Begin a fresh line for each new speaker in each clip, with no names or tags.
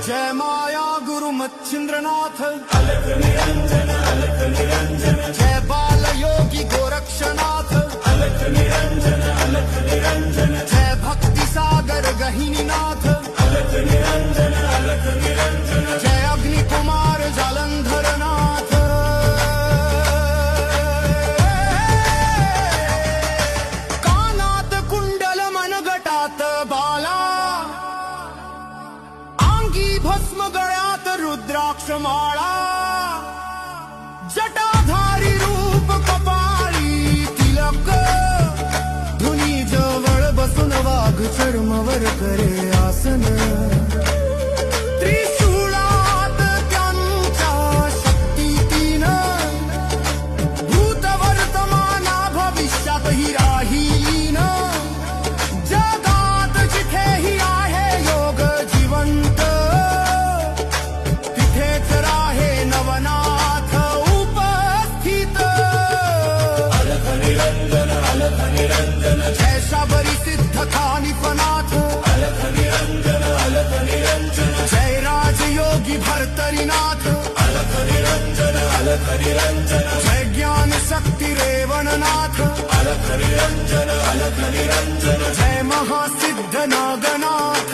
जय माया गुरु मच्छिंद्रनाथ,
अलख निरंजन अलख निरंजन,
जय बाल योगी गोरक्षनाथ,
अलख निरंजन अलख निरंजन,
जय भक्ति सागर गहिनीनाथ,
अलख निरंजन अलख निरंजन,
जय अग्नि कुमार जालंधरनाथ। कानात कुंडल मनगटात बाला, अंगी भस्म गळ्यात रुद्राक्ष माळा, जटाधारी रूप कपाळी तिलक, धुनी जवळ बसून वाघ चर्मवर करे आसन, त्रिशूळात त्यांच्या शक्तीतीन, भूत वर्तमाना भविष्यातही राहीन, जगात जिथेही आहे योग जिवंत, तिथेच राहे नवनाथ उपस्थित।
अलख निरंजन अलख निरंजन,
जय शाबरी सिद्ध कानिफनाथ,
अलख निरंजन अलख निरंजन,
जय राजयोगी भर्तरीनाथ,
अलख निरंजन अलख निरंजन,
जय ज्ञान शक्ती रेवणनाथ,
अलख निरंजन अलख निरंजन,
जय महासिद्ध नागनाथ।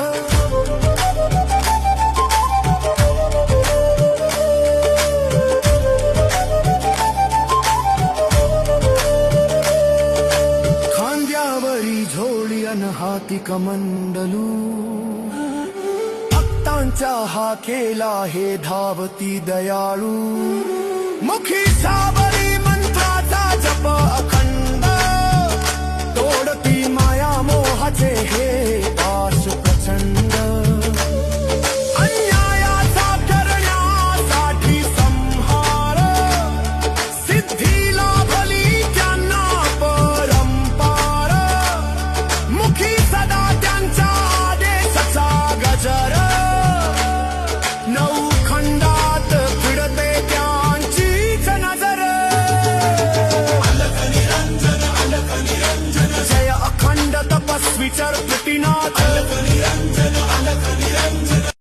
खांद्यावरी झोळी अन हाती कमंडलू, भक्तांच्या हा केला हे धावती दयाळू, मुखी साबरी मंत्राचा जप अखंड, तोडती माया मोहाचे हे पाश प्रचंड।